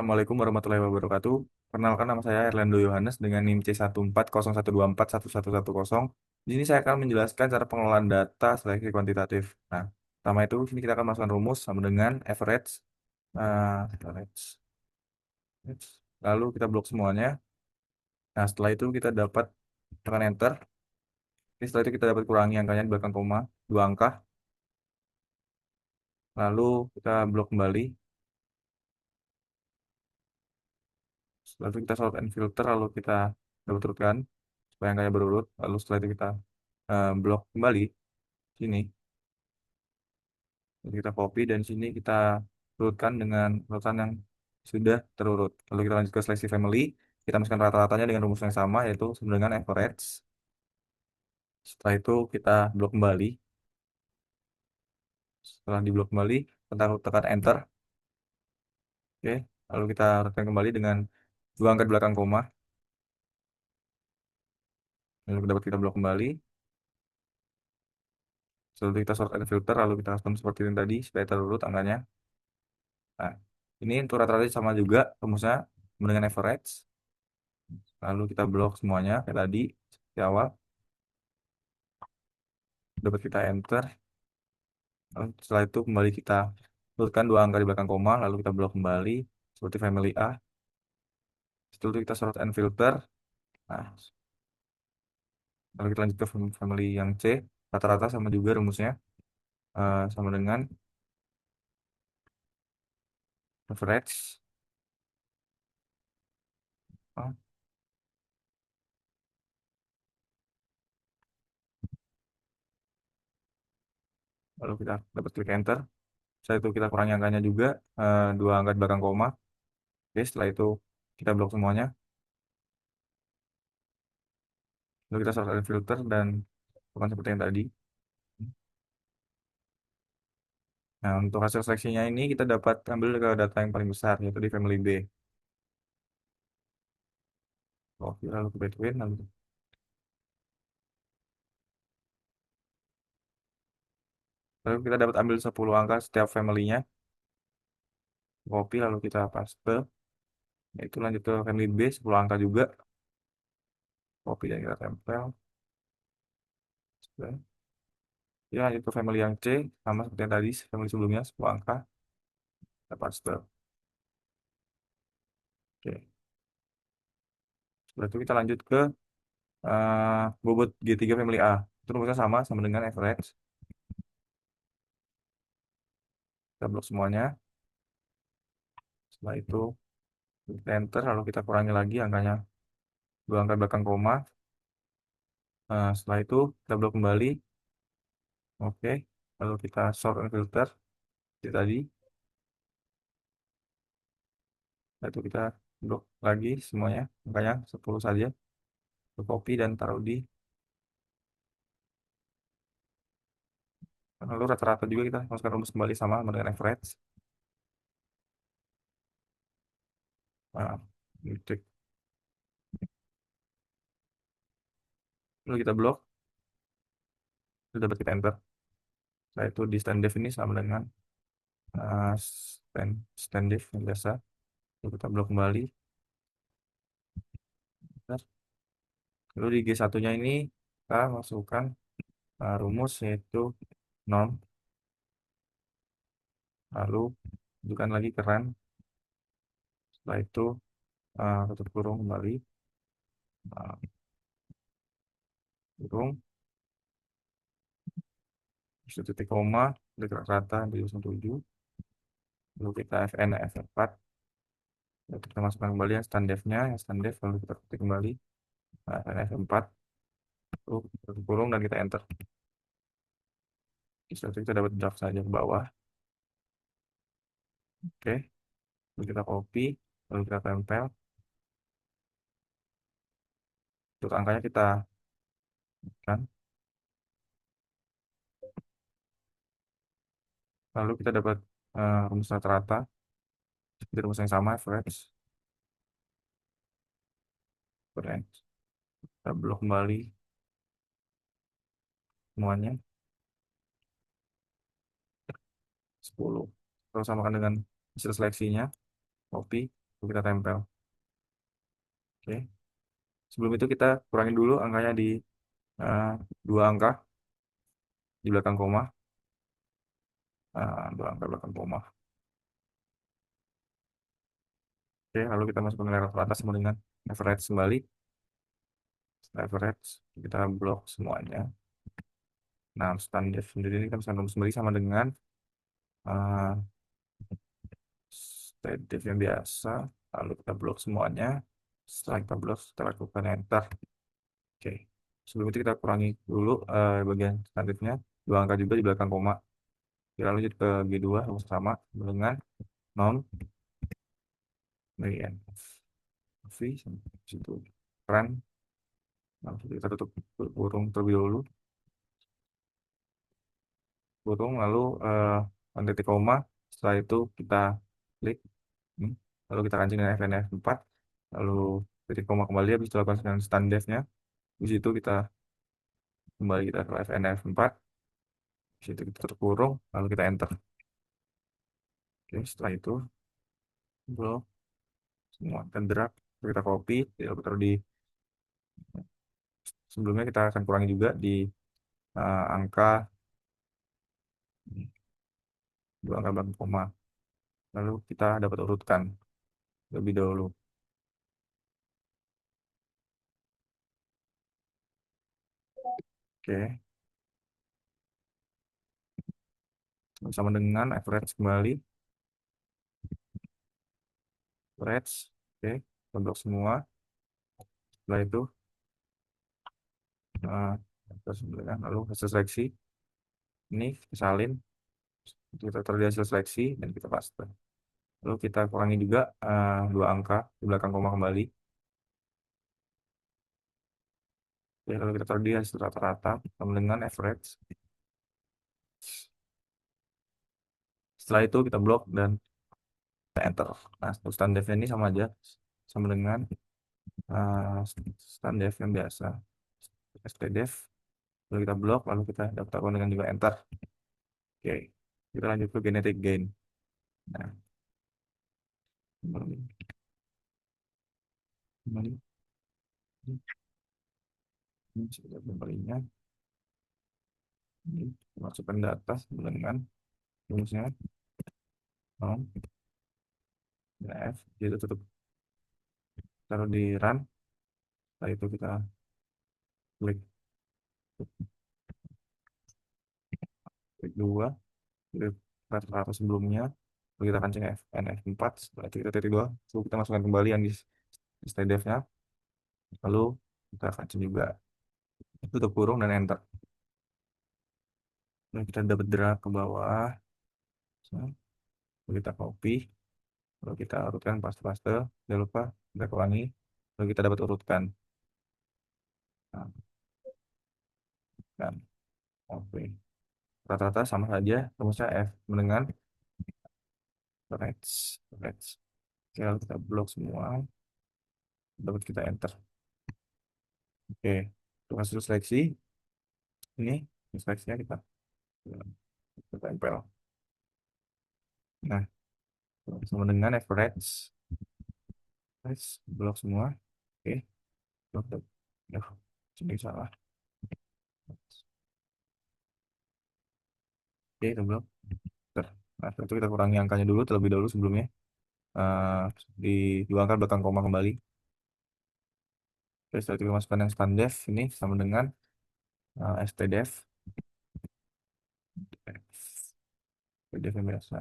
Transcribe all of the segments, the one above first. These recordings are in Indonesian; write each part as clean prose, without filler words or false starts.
Assalamualaikum warahmatullahi wabarakatuh. Perkenalkan nama saya Erlando Yohanes dengan NIM C1401241110. Di sini saya akan menjelaskan cara pengelolaan data seleksi kuantitatif. Nah, pertama itu sini kita akan masukkan rumus sama dengan average, average. Lalu kita blok semuanya. Nah, setelah itu kita dapat tekan enter. Ini setelah itu kita dapat kurangi angkanya di belakang koma, dua angka. Lalu kita blok kembali. Setelah itu kita sort and filter, lalu kita double urutkan supaya angkanya berurut. Lalu setelah itu kita blok kembali sini. Jadi kita copy dan sini kita urutkan dengan urutan yang sudah terurut. Lalu kita lanjut ke seleksi family. Kita masukkan rata-ratanya dengan rumus yang sama, yaitu sama dengan average. Setelah itu kita blok kembali. Setelah di blok kembali, kita tekan enter. Oke. Lalu kita urutkan kembali dengan dua angka di belakang koma. Lalu dapat kita blok kembali. Setelah itu kita sort and filter, lalu kita custom seperti ini tadi supaya terurut angkanya. Nah, ini untuk rata-rata sama juga rumusnya sama dengan average. Lalu kita blok semuanya kayak tadi di awal. Dapat kita enter. Lalu setelah itu kembali kita turutkan dua angka di belakang koma, lalu kita blok kembali seperti family A. Setelah itu kita sort and filter. Nah, lalu kita lanjut ke family yang C. Rata-rata sama juga rumusnya, sama dengan average. Ah, lalu kita dapat klik enter. Setelah itu kita kurangi angkanya juga, dua angka di belakang koma. Oke, setelah itu kita blok semuanya. Lalu kita sort and filter dan bukan seperti yang tadi. Nah, untuk hasil seleksinya ini kita dapat ambil ke data yang paling besar, yaitu di family B. Oke, lalu ke between, lalu kita dapat ambil 10 angka setiap family-nya. Copy, lalu kita paste. Itu lanjut ke family B, 10 angka juga. Copy dan kita tempel. Ya, lanjut ke family yang C, sama seperti yang tadi, family sebelumnya, 10 angka. Kita paste. Oke. Setelah itu kita lanjut ke bobot G3 family A. Itu rumusnya sama dengan average. Kita blok semuanya. Setelah itu kita enter, lalu kita kurangi lagi angkanya. Dua angka belakang koma. Setelah itu kita blok kembali. Oke. Lalu kita sort and filter. Seperti tadi. Setelah itu kita blok lagi semuanya. Angkanya 10 saja. Kita copy dan taruh di. Lalu rata-rata juga kita masukkan rumus kembali sama dengan average. Nah, cek. Lalu kita blok. Sudah dapat kita enter. Setelah itu di standdef ini sama dengan standdef yang biasa. Lalu kita blok kembali. Lalu di G1-nya ini kita masukkan rumus yaitu norm. Lalu tunjukkan lagi ke run. Setelah itu tutup kurung kembali. Nah, kurung. Terus titik koma. Dekat rata di 7. Lalu kita fn f4. Lalu kita masukkan kembali yang standdefnya. Yang standdef lalu kita ketik kembali. Fn f4. Lalu tutup kurung dan kita enter. Setelah itu kita dapat draft saja ke bawah. Oke. Lalu kita copy. Lalu kita tempel. Untuk angkanya kita kan. Lalu kita dapat rumus rata-rata. Seperti rumus yang sama, average. Average. Kita blok kembali semuanya. 10. Terus samakan dengan hasil seleksinya. Copy. Lalu kita tempel. Oke. Sebelum itu kita kurangin dulu angkanya di eh, dua angka di belakang koma. Dua angka belakang koma. Oke, lalu kita masukkan level atas sama dengan average kembali. Average kita blok semuanya. Nah, standar sendiri ini kan standar sendiri sama dengan uh, static yang biasa. Lalu kita blok semuanya. Setelah kita blok, kita lakukan enter. Oke. Sebelum itu kita kurangi dulu bagian standarnya. Dua angka juga di belakang koma. Kita lanjut ke G2 sama dengan non bagian V situ run. Lalu kita tutup kurung terlebih dahulu. Kurung lalu titik koma. Setelah itu kita klik. Hmm. Lalu kita kancing dengan FNF4. Lalu titik koma kembali habis itu lakukan dengan standarnya. Di situ kita kembali kita ke FNF4. Di situ kita tutup kurung lalu kita enter. Oke, setelah itu blok semua dan drag kita copy lalu taruh di sebelumnya kita akan kurangi juga di angka dua angka belakang koma. Lalu kita dapat urutkan lebih dahulu. Oke, sama dengan average kembali. Average, oke, kita blok semua. Setelah itu eh, lalu hasil seleksi ini kita salin, kita taruh di hasil seleksi dan kita paste. Lalu kita kurangi juga dua angka di belakang koma kembali. Oke, lalu kita taruh di hasil rata-rata sama dengan average. Setelah itu kita blok dan kita enter. Nah, untuk standarnya ini sama aja, sama dengan uh, standar yang biasa. stdef, lalu kita blok, lalu kita daftarkan dengan juga enter. Oke, kita lanjut ke genetic gain. Nah, kembali, kembali, ini sudah kembalinya. Ini masukkan data dengan rumusnya non F, jadi tutup, taruh di run. Setelah itu kita klik klik dua, klik rata-rata sebelumnya. Lalu kita kancing FNF4, setelah itu kita titik dua, lalu kita masukkan kembali yang di stdef-nya, lalu kita kancing juga tutup kurung dan enter. Lalu kita dapat drag ke bawah, lalu kita copy, lalu kita urutkan paste-paste, jangan lupa kita ulangi, lalu kita dapat urutkan. Nah, dan oke, rata-rata sama saja rumusnya F dengan right. Oke, lalu kita blok semua, dapat kita enter. Oke, untuk hasil seleksi ini seleksinya kita tempel. Nah, sama dengan average, blok semua. Oke, blok. Ya, sini salah. Oke, itu blok. Nah, setelah itu kita kurangi angkanya dulu terlebih dahulu sebelumnya. Eh, di dua angka belakang koma kembali. Oke, setelah itu kita masukkan yang standdef ini sama dengan stdef. stdef yang biasa.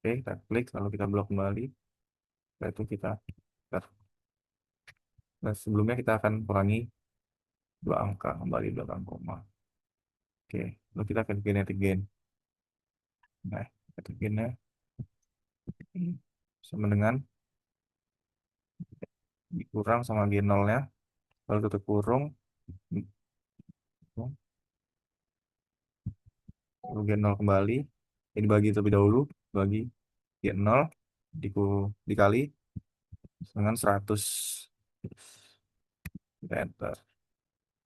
Oke, kita klik lalu kita blok kembali. Setelah itu kita nah, sebelumnya kita akan kurangi dua angka kembali belakang koma. Oke, lalu kita akan genetic gain. Nah, genetic gainnya sama dengan dikurang sama G0-nya, lalu tutup kurung, lalu G0 kembali, ini bagi terlebih dahulu, bagi G0 dikali dengan 100. Kita enter.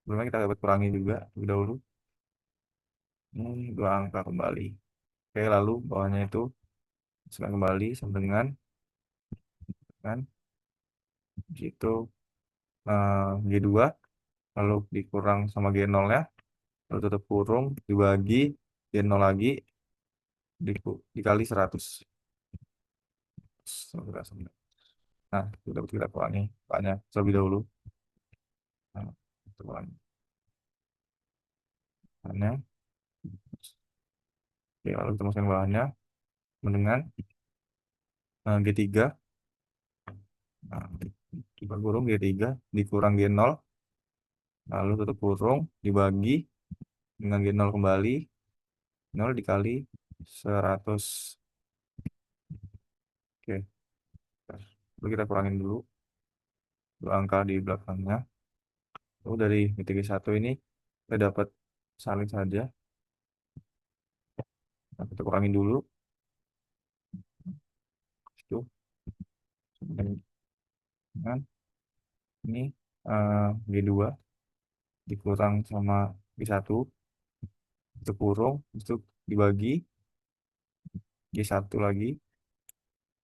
Sebelumnya kita dapat kurangi juga terlebih dahulu, ini dua angka kembali. Oke, lalu bawahnya itu masukkan kembali sama dengan kan gitu. G2 lalu dikurang sama G0 nya, lalu tutup kurung dibagi G0 lagi dikali 100. Nah, sudah kita kurangi banyak terlebih dahulu. Nah, kita kurangi bahannya. Oke, lalu kita masukkan bahannya dengan G3. Nah, kita kurung G3 dikurang G0 lalu tutup kurung dibagi dengan G0 kembali 0 dikali 100. Oke, lalu kita kurangin dulu dua angka di belakangnya. Lalu dari G1 ini kita dapat salin saja. Nah, kita kurangin dulu itu dengan ini G2 dikurang sama G1 itu kurung itu dibagi G1 lagi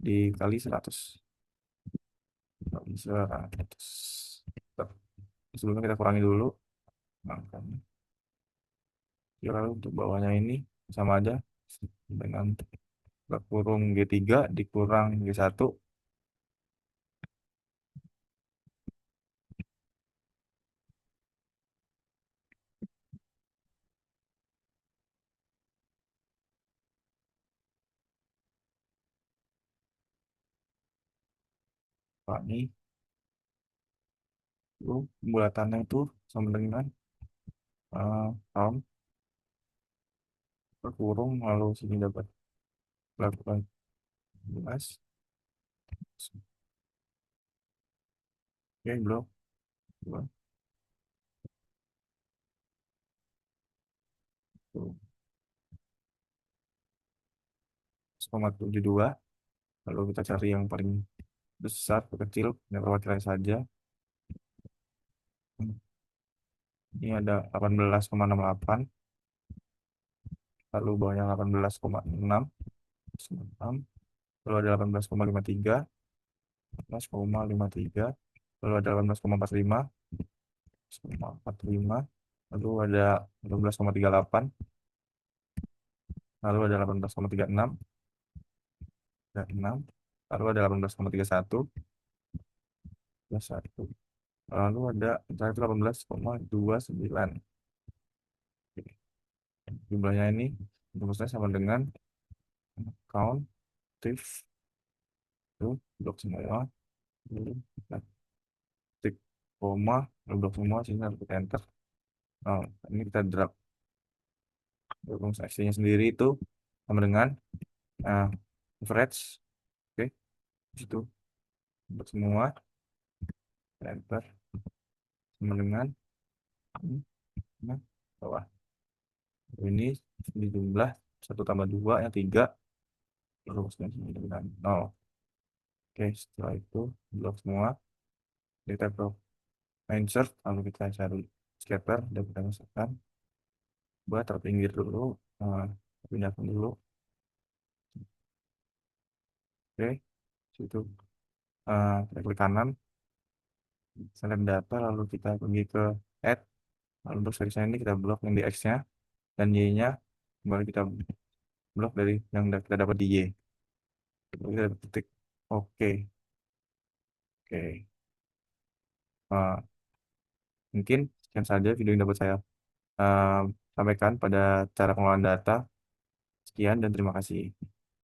dikali 100. Kali 100. Bentar. Sebelumnya kita kurangi dulu angkanya. Ya, lalu untuk bawahnya ini sama aja dengan kurung G3 dikurang G1. Kurangi itu bulatannya itu sama dengan tahun berkurung lalu sini dapat 18. Oke, belum. Belum. Tuh, 1,72. Lalu kita cari yang paling besar atau kecil yang perwakilan saja. Ini ada 18,68, lalu bawahnya 18,6, lalu ada 18,53, 18,53, lalu ada 18,45, 18,45, lalu ada 18,38, lalu ada 18,36, 36, lalu ada 18,31, 21, lalu ada 18,29. Jumlahnya ini rumusnya sama dengan count tif itu blok semua lalu tik koma lalu blok semua sini harus kita enter. Nah, ini kita drag rumus aksinya sendiri itu sama dengan uh, average. Oke, itu blok semua kita enter sama dengan ini, nah, bawah ini di jumlah 1 tambah 2 yang 3 rumusnya sama dengan 0. Oke, setelah itu blok semua kita ke insert lalu kita cari scatter dan kita masukkan buat terpinggir dulu, eh, pindahkan dulu. Oke, situ kita klik kanan select data lalu kita pergi ke add, lalu untuk section ini kita blok yang di X nya dan Y nya kembali kita blok dari yang kita dapat di Y. Lalu kita ketik oke. Oke. Eh, Mungkin sekian saja video yang dapat saya eh, sampaikan pada cara pengelolaan data. Sekian dan terima kasih.